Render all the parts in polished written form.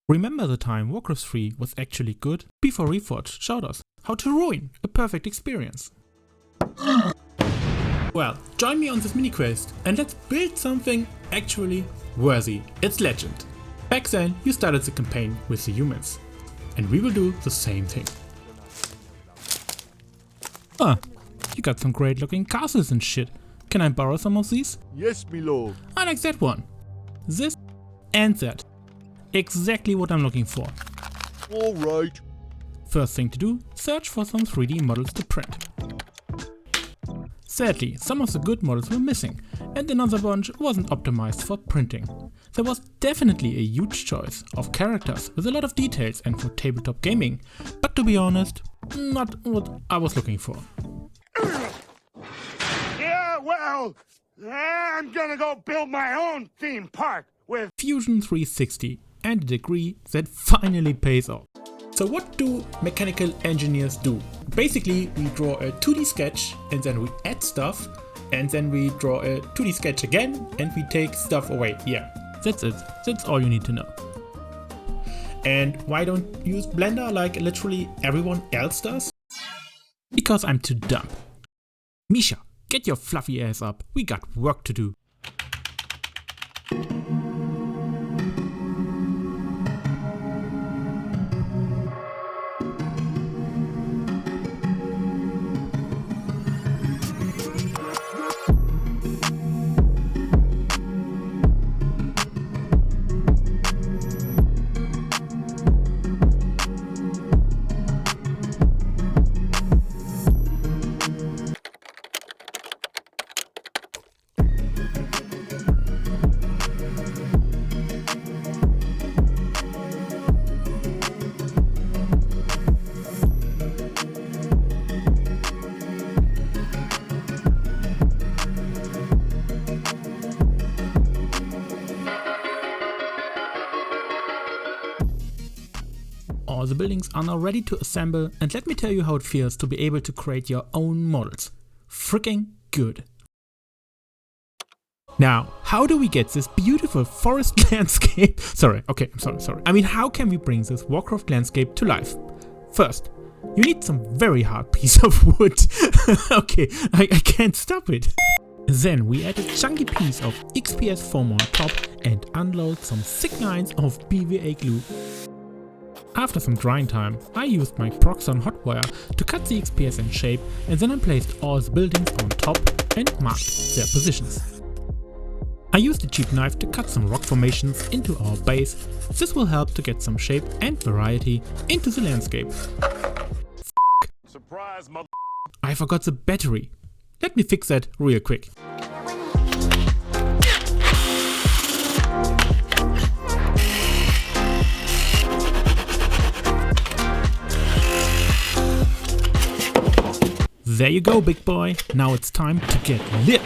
Remember the time Warcraft 3 was actually good? Before Reforged showed us how to ruin a perfect experience. Well, join me on this mini quest and let's build something actually worthy. It's Legend. Back then you started the campaign with the humans. And we will do the same thing. Ah, you got some great looking castles and shit. Can I borrow some of these? Yes, my lord. I like that one. This and that. Exactly what I'm looking for. Alright. First thing to do, search for some 3D models to print. Sadly, some of the good models were missing, and another bunch wasn't optimized for printing. There was definitely a huge choice of characters with a lot of details and for tabletop gaming, but to be honest, not what I was looking for. Yeah, well, I'm gonna go build my own theme park with Fusion 360 and a degree that finally pays off. So what do mechanical engineers do? Basically, we draw a 2D sketch and then we add stuff, and then we draw a 2D sketch again and we take stuff away. Yeah, that's it. That's all you need to know. And why don't you use Blender like literally everyone else does? Because I'm too dumb. Misha, get your fluffy ass up. We got work to do. All the buildings are now ready to assemble, and let me tell you how it feels to be able to create your own models. Freaking good. Now, how do we get this beautiful forest landscape? Sorry. I mean, how can we bring this Warcraft landscape to life? First, you need some very hard piece of wood. Okay, I can't stop it. Then we add a chunky piece of XPS foam on top and unload some thick lines of PVA glue. After some drying time, I used my Proxxon hotwire to cut the XPS in shape, and then I placed all the buildings on top and marked their positions. I used a cheap knife to cut some rock formations into our base. This will help to get some shape and variety into the landscape. surprise, mother. I forgot the battery. Let me fix that real quick. There you go, big boy. Now it's time to get lit.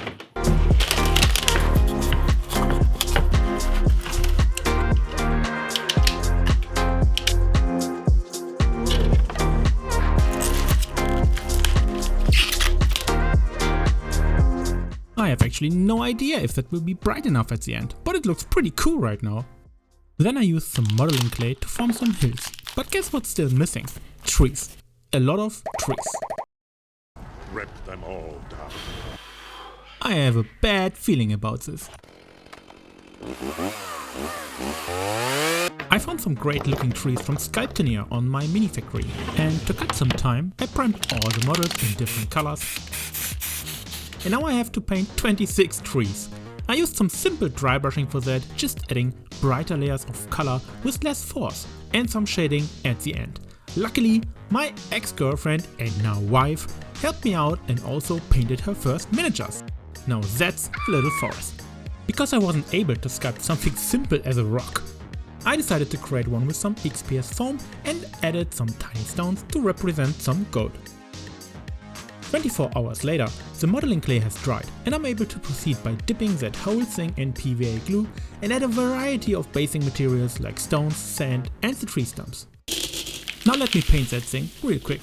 I have actually no idea if that will be bright enough at the end, but it looks pretty cool right now. Then I used some modeling clay to form some hills. But guess what's still missing? Trees. A lot of trees. Rip them all down. I have a bad feeling about this. I found some great looking trees from Sculptoneer on my mini factory, and to cut some time I primed all the models in different colors. And now I have to paint 26 trees. I used some simple dry brushing for that, just adding brighter layers of color with less force and some shading at the end. Luckily, my ex-girlfriend and now wife helped me out and also painted her first miniatures. Now that's a little forest. Because I wasn't able to sculpt something simple as a rock, I decided to create one with some XPS foam and added some tiny stones to represent some gold. 24 hours later, the modeling clay has dried and I'm able to proceed by dipping that whole thing in PVA glue and add a variety of basing materials like stones, sand and the tree stumps. Now let me paint that thing real quick.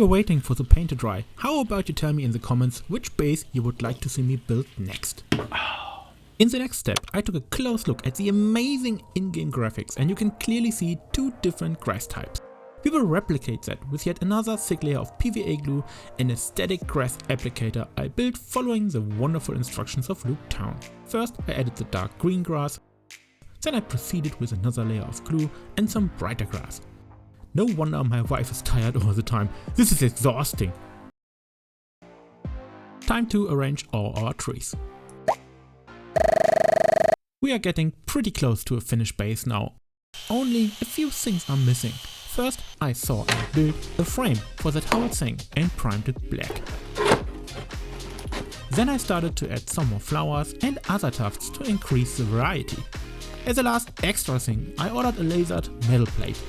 we're waiting for the paint to dry, how about you tell me in the comments which base you would like to see me build next? In the next step, I took a close look at the amazing in-game graphics, and you can clearly see two different grass types. We will replicate that with yet another thick layer of PVA glue and a static grass applicator I built following the wonderful instructions of Luke Town. First I added the dark green grass, then I proceeded with another layer of glue and some brighter grass. No wonder my wife is tired all the time, this is exhausting. Time to arrange all our trees. We are getting pretty close to a finished base now. Only a few things are missing. First, I saw and built a frame for that whole thing and primed it black. Then I started to add some more flowers and other tufts to increase the variety. As a last extra thing, I ordered a lasered metal plate.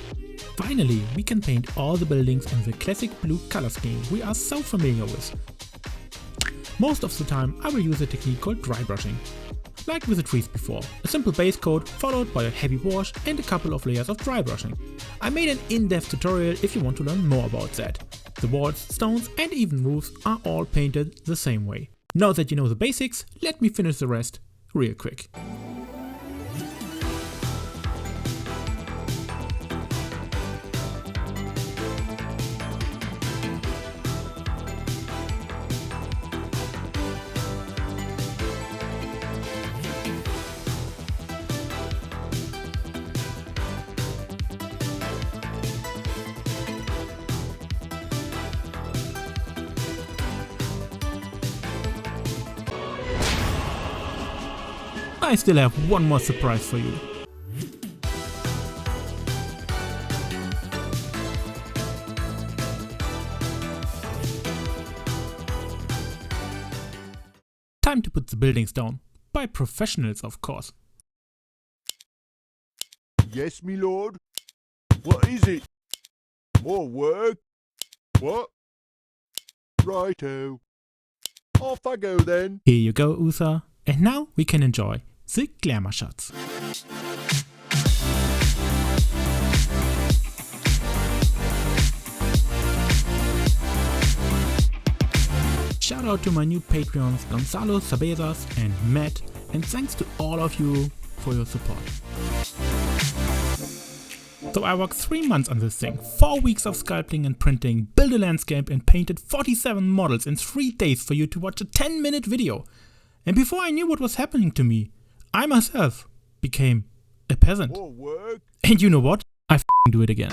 Finally, we can paint all the buildings in the classic blue color scheme we are so familiar with. Most of the time I will use a technique called dry brushing. Like with the trees before, a simple base coat followed by a heavy wash and a couple of layers of dry brushing. I made an in-depth tutorial if you want to learn more about that. The walls, stones and even roofs are all painted the same way. Now that you know the basics, let me finish the rest real quick. I still have one more surprise for you. Time to put the buildings down. By professionals, of course. Yes, me lord. What is it? More work? What? Righto. Off I go then. Here you go, Uther. And now we can enjoy the glamour shots. Shout out to my new Patreons Gonzalo Sabezas and Matt, and thanks to all of you for your support. So I worked 3 months on this thing, 4 weeks of sculpting and printing, built a landscape and painted 47 models in 3 days for you to watch a 10-minute video. And before I knew what was happening to me, I myself became a peasant. More work? And you know what? I f***ing do it again.